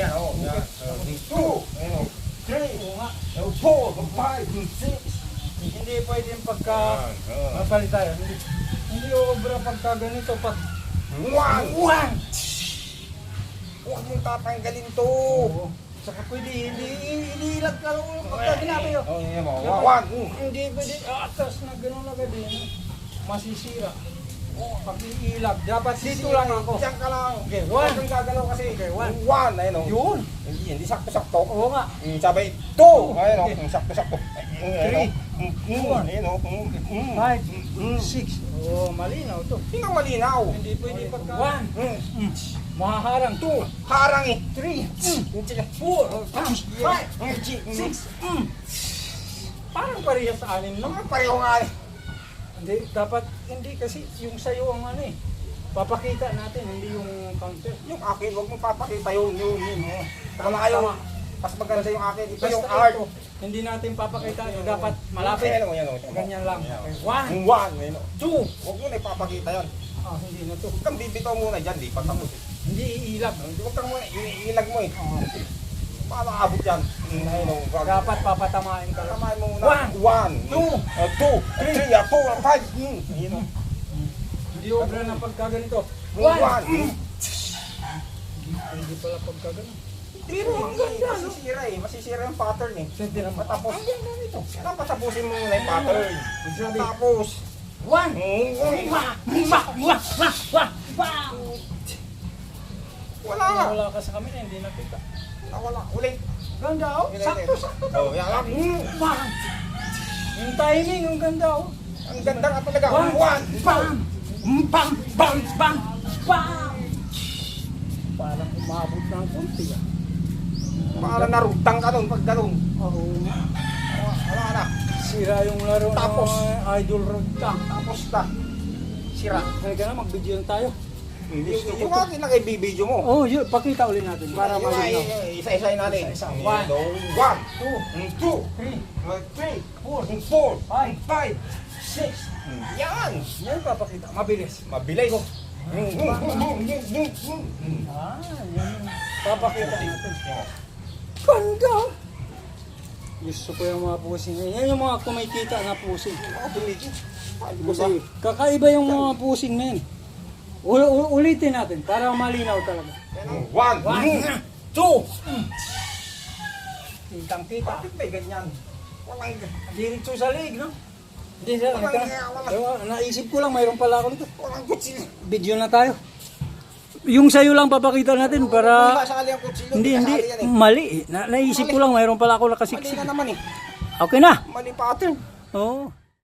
Yan, oh. Yan. 2, 3, 4, 5, 6. Hindi pwedeng pagka mapalit tayo. Hindi obra pagka ganito. Pag 1. Huwag mong tatanggalin to. saka pwede, hindi ilag ka lang pagka ginamit yun. Oh, yan mo. 1. Hindi pwede, atas na gano'n agad eh. Masisira. Pag iilag, dapat dito lang ako. Diyan ka lang. Okay, 1. Huwag kang gagalaw kasi. Okay, 1. 1, ayun o. Yun. Hindi sakto-sakto. Oo nga. Sabay, 2. Ayun o, sakto-sakto. 3. Ayun o. 5. 6. Oh, malinaw to. Hindi nga malinaw. Hindi pwede pagka 1. Mahaharang 2. Harang eh. 3. 4. 5. 6. Parang parehas sa anim, no? Pareho nga eh. Hindi, dapat, hindi kasi yung sayo ang ano eh. Papakita natin, hindi yung counter. Yung akin, huwag mong papakita yun. Tama kayo. Mas maganda yung akin. Ito yung Basta art. ito, hindi natin papakita, yung dapat malapit. Ayan o, yan o. Ganyan lang. 1, 1. Ayun o. 2. Huwag mo na ipapakita yun. Hindi na to. Huwag kang bibitaw muna dyan, di pa tapos. Hindi iilag. Huwag kang muna, iilag mo eh. Paano abot yan? Ayun o. Dapat papatamain ka lang. Tamahin mo muna. 1, 2, 3, 4, 5. Ayun o. Hindi obra na pagkaganito. 1. Hindi pala pagkaganito. Pero ang ganda, masisira eh. Masisira yung pattern eh. Pwede naman. Matapos. Ang ganda nito. Dapat tapusin mo muna yung pattern. Tapos. 1. Wala nga. Wala ka sa kamera, hindi nakita. Wala. Ulit. Ganda oh. Sakto-sakto to. Oh, yan lang. Yung timing, ang ganda oh. Ang ganda nga talaga. 1. Bang! Bang! Bang! Bang! Bang! Parang umabot ng kunti ah. Para narutang ka nun pag ganun. Oo. Wala na. Sira yung laro Tapos. ng Idol Road Tank. Tapos na. Sira. Halika na, mag-video lang tayo. Yung akin lang i-video mo. Oh, yun, pakita ulit natin para malinaw. Isa-isayin natin. Isa-isa. 1, 2, 2, 3, 4, 5, 6. Yan. Yan papakita. Mabilis. Mabilis. Yan. Papakita natin. Ganda! Gusto ko yung mga pusing. Yan yung mga kumikita na pusing. Kasi kakaiba yung mga pusing na yan. Ulitin natin para malinaw talaga. 1, 2. Kitang-kita. Bakit may ganyan? Walang Diretso sa lig, no? Hindi siya. Naisip ko lang, mayroon pala ako nito. walang kutsilyo. Video na tayo. Yung sayo lang papakita natin para... Kasali ang kutsilyo. Hindi, Kasali yan eh. mali. Naisip ko lang, mayroon pala ako Mali nakasiksik. na naman eh. Okay na. Mali pattern. Oo.